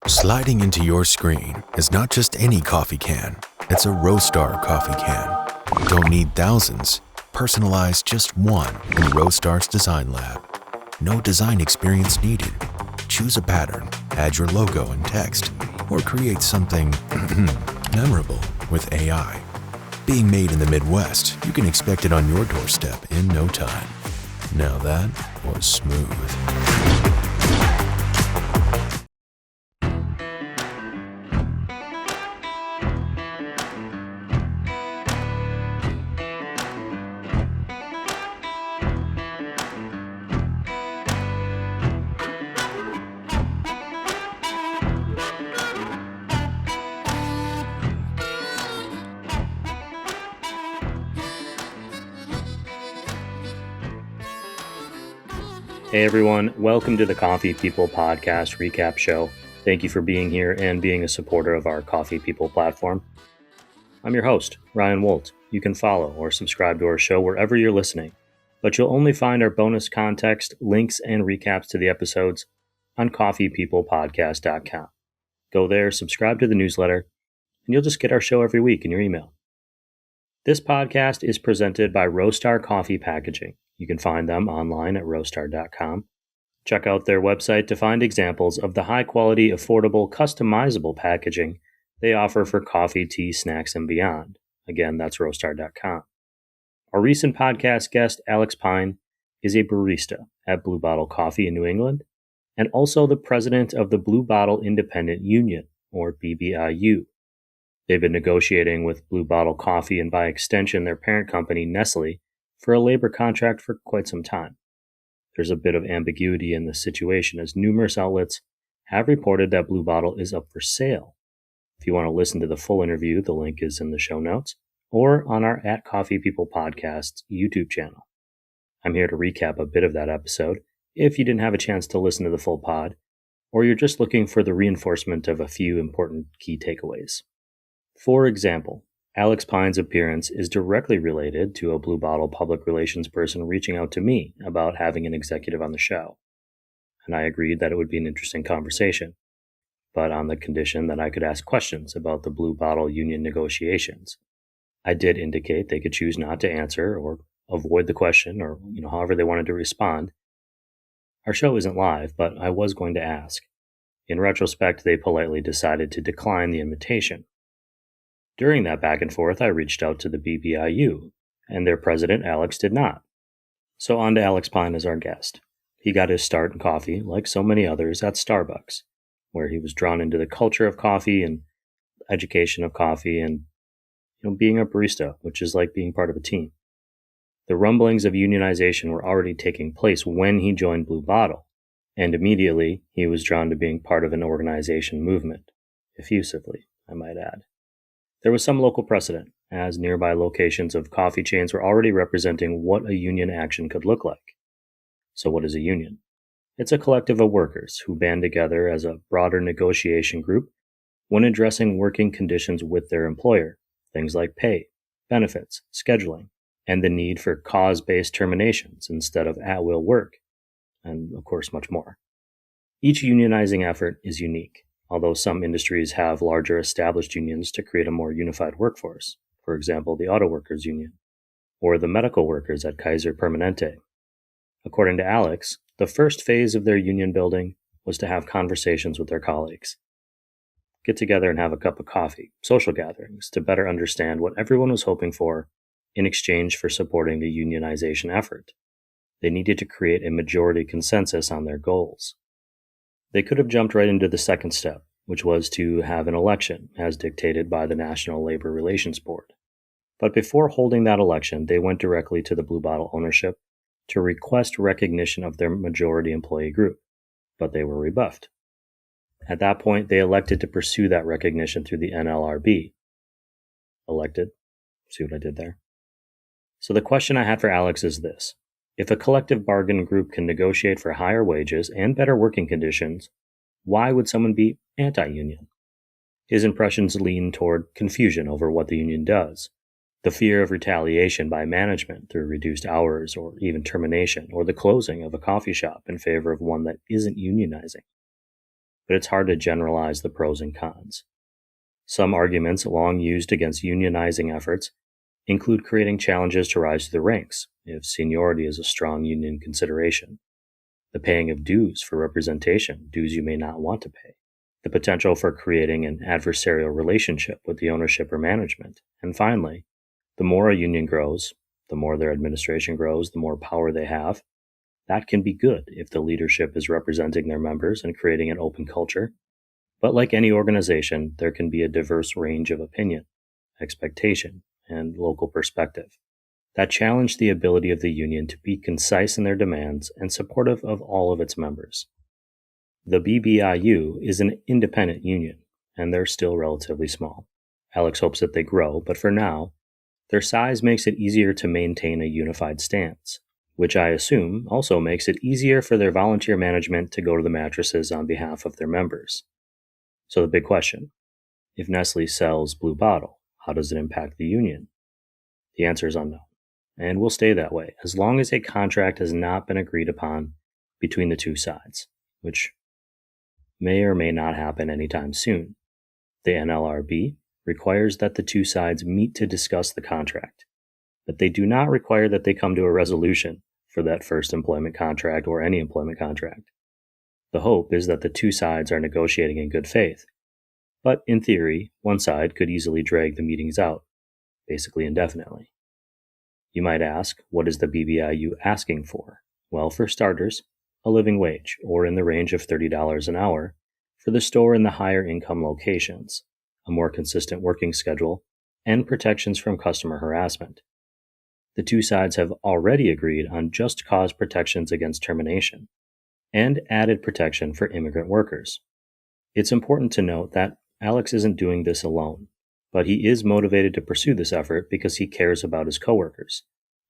Sliding into your screen is not just any coffee can, it's a Roastar coffee can. Don't need thousands, personalize just one in Roastar's Design Lab. No design experience needed. Choose a pattern, add your logo and text, or create something memorable with AI. Being made in the Midwest, you can expect it on your doorstep in no time. Now that was smooth. Hey everyone, welcome to the Coffee People Podcast Recap Show. Thank you for being here and being a supporter of our Coffee People platform. I'm your host, Ryan Woldt. You can follow or subscribe to our show wherever you're listening, but you'll only find our bonus context, links, and recaps to the episodes on coffeepeoplepodcast.com. Go there, subscribe to the newsletter, and you'll just get our show every week in your email. This podcast is presented by Roastar Coffee Packaging. You can find them online at roastery.com. Check out their website to find examples of the high-quality, affordable, customizable packaging they offer for coffee, tea, snacks, and beyond. Again, that's roastery.com. Our recent podcast guest, Alex Pyne, is a barista at Blue Bottle Coffee in New England and also the president of the Blue Bottle Independent Union, or BBIU. They've been negotiating with Blue Bottle Coffee and by extension their parent company, Nestle, for a labor contract for quite some time. There's a bit of ambiguity in this situation as numerous outlets have reported that Blue Bottle is up for sale. If you want to listen to the full interview, the link is in the show notes or on our At Coffee People Podcast YouTube channel. I'm here to recap a bit of that episode if you didn't have a chance to listen to the full pod, or you're just looking for the reinforcement of a few important key takeaways. For example, Alex Pyne's appearance is directly related to a Blue Bottle public relations person reaching out to me about having an executive on the show. And I agreed that it would be an interesting conversation, but on the condition that I could ask questions about the Blue Bottle union negotiations. I did indicate they could choose not to answer or avoid the question or, however they wanted to respond. Our show isn't live, but I was going to ask. In retrospect, they politely decided to decline the invitation. During that back and forth, I reached out to the BBIU, and their president, Alex, did not. So on to Alex Pyne as our guest. He got his start in coffee, like so many others, at Starbucks, where he was drawn into the culture of coffee and education of coffee and, being a barista, which is like being part of a team. The rumblings of unionization were already taking place when he joined Blue Bottle, and immediately he was drawn to being part of an organization movement, effusively, I might add. There was some local precedent, as nearby locations of coffee chains were already representing what a union action could look like. So what is a union? It's a collective of workers who band together as a broader negotiation group when addressing working conditions with their employer, things like pay, benefits, scheduling, and the need for cause-based terminations instead of at-will work, and of course much more. Each unionizing effort is unique, although some industries have larger established unions to create a more unified workforce, for example, the auto workers union, or the medical workers at Kaiser Permanente. According to Alex, the first phase of their union building was to have conversations with their colleagues. Get together and have a cup of coffee, social gatherings, to better understand what everyone was hoping for in exchange for supporting the unionization effort. They needed to create a majority consensus on their goals. They could have jumped right into the second step, which was to have an election, as dictated by the National Labor Relations Board. But before holding that election, they went directly to the Blue Bottle ownership to request recognition of their majority employee group, but they were rebuffed. At that point, they elected to pursue that recognition through the NLRB. Elected. See what I did there? So the question I had for Alex is this. If a collective bargaining group can negotiate for higher wages and better working conditions, why would someone be anti-union? His impressions lean toward confusion over what the union does, the fear of retaliation by management through reduced hours or even termination, or the closing of a coffee shop in favor of one that isn't unionizing. but it's hard to generalize the pros and cons. Some arguments long used against unionizing efforts include creating challenges to rise to the ranks if seniority is a strong union consideration, the paying of dues for representation, dues you may not want to pay, the potential for creating an adversarial relationship with the ownership or management, and finally, the more a union grows, the more their administration grows, the more power they have. That can be good if the leadership is representing their members and creating an open culture. But like any organization, there can be a diverse range of opinion, expectation, and local perspective that challenge the ability of the union to be concise in their demands and supportive of all of its members. The BBIU is an independent union, and they're still relatively small. Alex hopes that they grow, but for now, their size makes it easier to maintain a unified stance, which I assume also makes it easier for their volunteer management to go to the mattresses on behalf of their members. So the big question, if Nestle sells Blue Bottle, how does it impact the union? The answer is unknown, and will stay that way as long as a contract has not been agreed upon between the two sides, which may or may not happen anytime soon. The NLRB requires that the two sides meet to discuss the contract, but they do not require that they come to a resolution for that first employment contract or any employment contract. The hope is that the two sides are negotiating in good faith, but in theory, one side could easily drag the meetings out, basically indefinitely. You might ask, what is the BBIU asking for? Well, for starters, a living wage, or in the range of $30 an hour, for the store in the higher income locations, a more consistent working schedule, and protections from customer harassment. The two sides have already agreed on just cause protections against termination, and added protection for immigrant workers. It's important to note that Alex isn't doing this alone, but he is motivated to pursue this effort because he cares about his coworkers.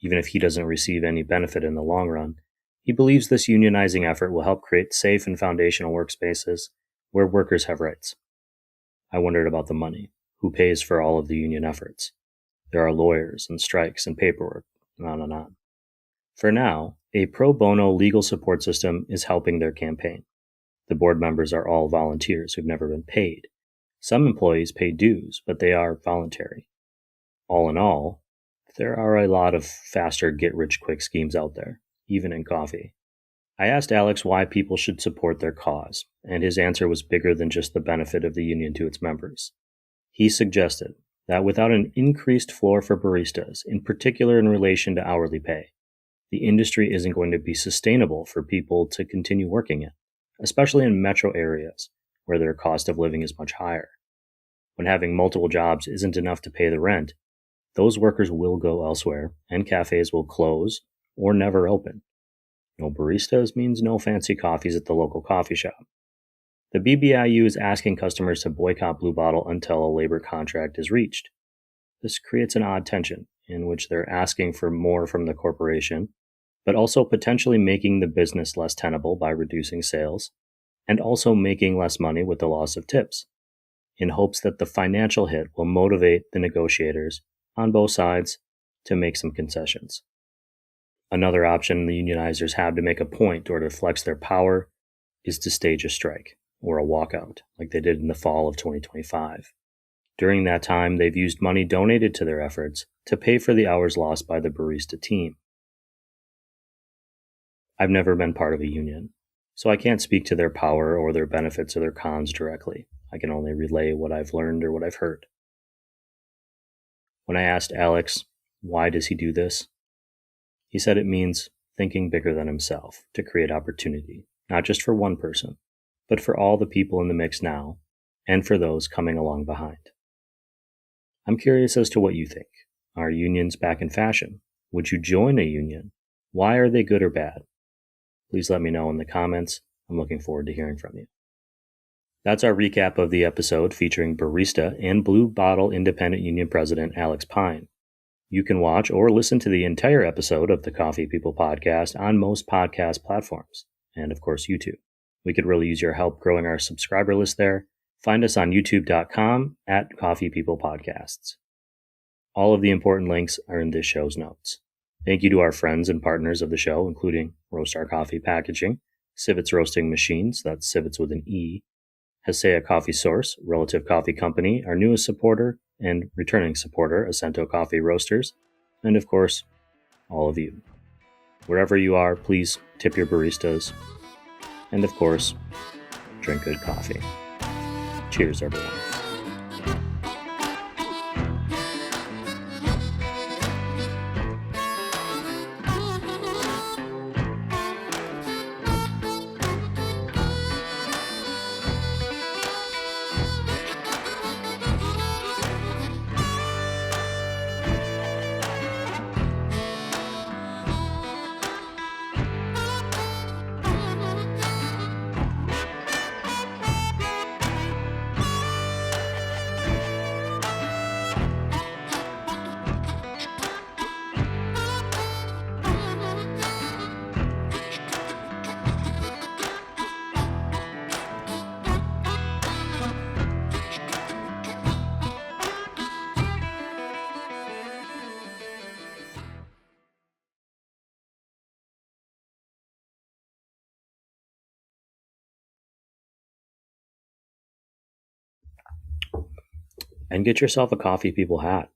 Even if he doesn't receive any benefit in the long run, he believes this unionizing effort will help create safe and foundational workspaces where workers have rights. I wondered about the money. Who pays for all of the union efforts? There are lawyers and strikes and paperwork, and on and on. For now, a pro bono legal support system is helping their campaign. The board members are all volunteers who've never been paid. Some employees pay dues, but they are voluntary. All in all, there are a lot of faster get-rich-quick schemes out there, even in coffee. I asked Alex why people should support their cause, and his answer was bigger than just the benefit of the union to its members. He suggested that without an increased floor for baristas, in particular in relation to hourly pay, the industry isn't going to be sustainable for people to continue working in, especially in metro areas where their cost of living is much higher. When having multiple jobs isn't enough to pay the rent, those workers will go elsewhere, and cafes will close or never open. No baristas means no fancy coffees at the local coffee shop. The BBIU is asking customers to boycott Blue Bottle until a labor contract is reached. This creates an odd tension in which they're asking for more from the corporation, but also potentially making the business less tenable by reducing sales, and also making less money with the loss of tips, in hopes that the financial hit will motivate the negotiators on both sides to make some concessions. Another option the unionizers have to make a point or to flex their power is to stage a strike or a walkout, like they did in the fall of 2025. During that time, they've used money donated to their efforts to pay for the hours lost by the barista team. I've never been part of a union, so I can't speak to their power or their benefits or their cons directly. I can only relay what I've learned or what I've heard. When I asked Alex, why does he do this? He said it means thinking bigger than himself to create opportunity, not just for one person, but for all the people in the mix now and for those coming along behind. I'm curious as to what you think. Are unions back in fashion? Would you join a union? Why are they good or bad? Please let me know in the comments. I'm looking forward to hearing from you. That's our recap of the episode featuring barista and Blue Bottle Independent Union President Alex Pyne. You can watch or listen to the entire episode of the Coffee People podcast on most podcast platforms, and of course YouTube. We could really use your help growing our subscriber list there. Find us on youtube.com at Coffee People Podcasts. All of the important links are in this show's notes. Thank you to our friends and partners of the show, including Roastery Coffee Packaging, Civets Roasting Machines, that's Civets with an E, Hasea Coffee Source, Relative Coffee Company, our newest supporter and returning supporter, Acento Coffee Roasters, and of course, all of you. Wherever you are, please tip your baristas, and of course, drink good coffee. Cheers, everyone. And get yourself a Coffee People hat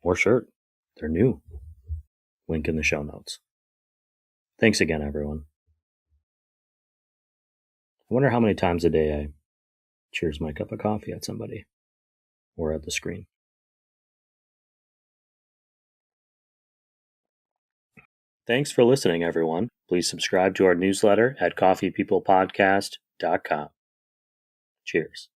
or shirt. They're new. Link in the show notes. Thanks again, everyone. I wonder how many times a day I cheers my cup of coffee at somebody or at the screen. Thanks for listening, everyone. Please subscribe to our newsletter at coffeepeoplepodcast.com. Cheers.